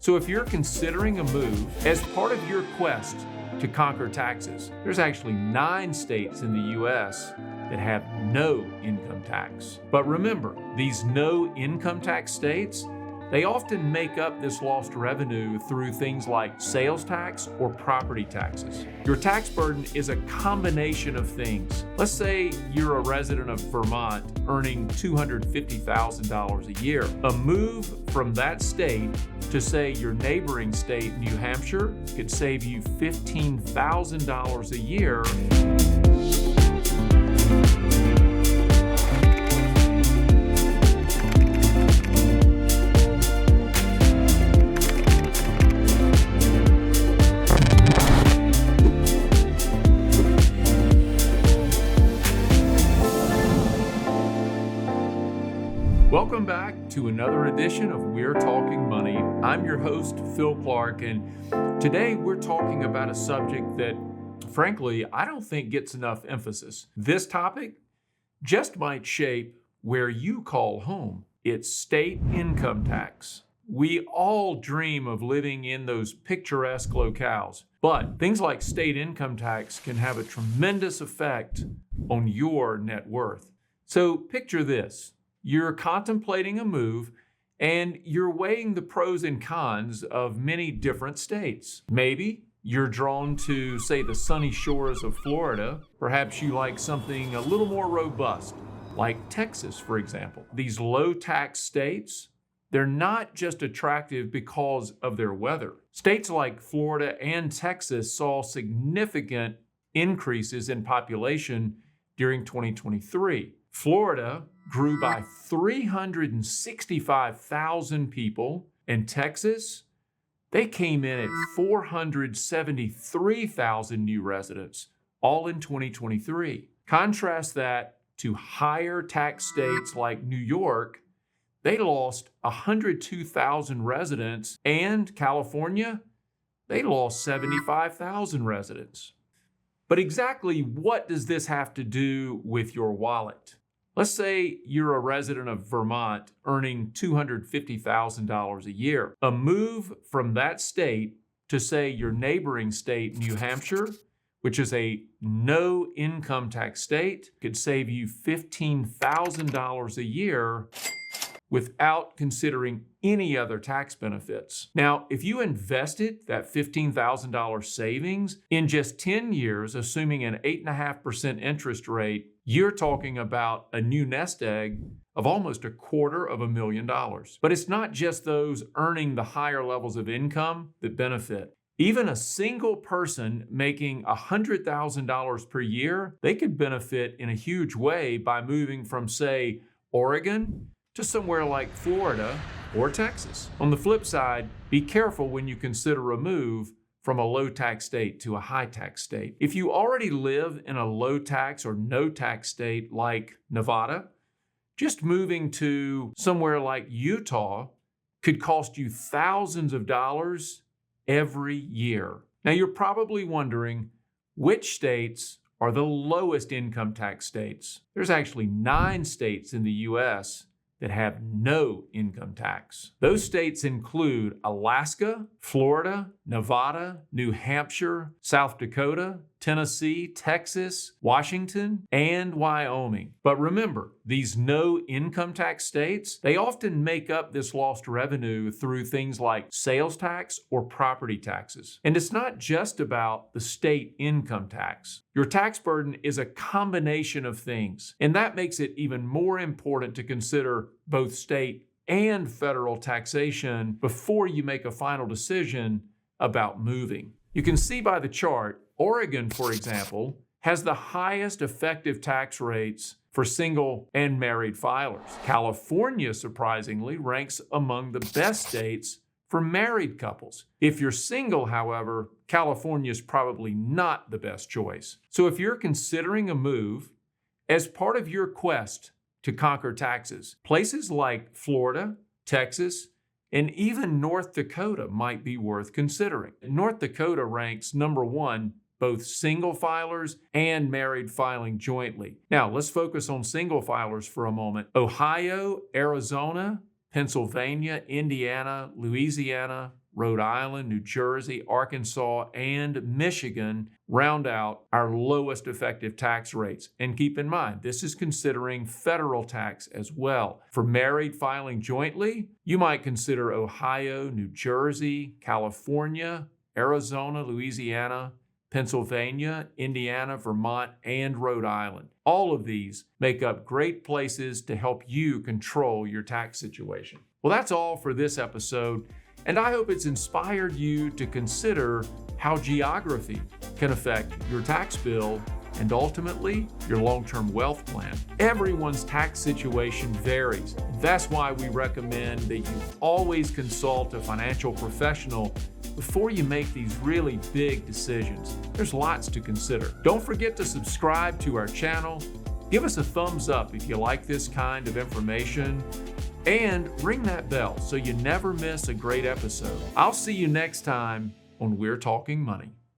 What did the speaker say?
So if you're considering a move as part of your quest to conquer taxes, there's actually 9 states in the U.S. that have no income tax. But remember, these no income tax states, they often make up this lost revenue through things like sales tax or property taxes. Your tax burden is a combination of things. Let's say you're a resident of Vermont earning $250,000 a year. A move from that state to, say, your neighboring state, New Hampshire, could save you $15,000 a year. Welcome back to another edition of We're Talking Money. I'm your host, Phil Clark, and today we're talking about a subject that, frankly, I don't think gets enough emphasis. This topic just might shape where you call home. It's state income tax. We all dream of living in those picturesque locales, but things like state income tax can have a tremendous effect on your net worth. So picture this. You're contemplating a move and you're weighing the pros and cons of many different states. Maybe you're drawn to, say, the sunny shores of Florida. Perhaps you like something a little more robust, like Texas, for example. These low tax states, they're not just attractive because of their weather. States like Florida and Texas saw significant increases in population during 2023. Florida grew by 365,000 people, and Texas, they came in at 473,000 new residents, all in 2023. Contrast that to higher tax states like New York. They lost 102,000 residents, and California, they lost 75,000 residents. But exactly what does this have to do with your wallet? Let's say you're a resident of Vermont earning $250,000 a year. A move from that state to, say, your neighboring state, New Hampshire, which is a no income tax state, could save you $15,000 a year without considering any other tax benefits. Now, if you invested that $15,000 savings in just 10 years, assuming an 8.5% interest rate, you're talking about a new nest egg of almost $250,000. But it's not just those earning the higher levels of income that benefit. Even a single person making $100,000 per year, they could benefit in a huge way by moving from, say, Oregon to somewhere like Florida or Texas. On the flip side, be careful when you consider a move from a low tax state to a high tax state. If you already live in a low tax or no tax state like Nevada, just moving to somewhere like Utah could cost you thousands of dollars every year. Now you're probably wondering, which states are the lowest income tax states? There's actually 9 states in the U.S. that have no income tax. Those states include Alaska, Florida, Nevada, New Hampshire, South Dakota, Tennessee, Texas, Washington, and Wyoming. But remember, these no income tax states, they often make up this lost revenue through things like sales tax or property taxes. And it's not just about the state income tax. Your tax burden is a combination of things, and that makes it even more important to consider both state and federal taxation before you make a final decision about moving. You can see by the chart, Oregon, for example, has the highest effective tax rates for single and married filers. California, surprisingly, ranks among the best states for married couples. If you're single, however, California is probably not the best choice. So if you're considering a move as part of your quest to conquer taxes, places like Florida, Texas, and even North Dakota might be worth considering. North Dakota ranks number 1 both single filers and married filing jointly. Now, let's focus on single filers for a moment. Ohio, Arizona, Pennsylvania, Indiana, Louisiana, Rhode Island, New Jersey, Arkansas, and Michigan round out our lowest effective tax rates. And keep in mind, this is considering federal tax as well. For married filing jointly, you might consider Ohio, New Jersey, California, Arizona, Louisiana, Pennsylvania, Indiana, Vermont, and Rhode Island. All of these make up great places to help you control your tax situation. Well, that's all for this episode, and I hope it's inspired you to consider how geography can affect your tax bill and ultimately your long-term wealth plan. Everyone's tax situation varies. That's why we recommend that you always consult a financial professional before you make these really big decisions. There's lots to consider. Don't forget to subscribe to our channel. Give us a thumbs up if you like this kind of information. And ring that bell so you never miss a great episode. I'll see you next time on We're Talking Money.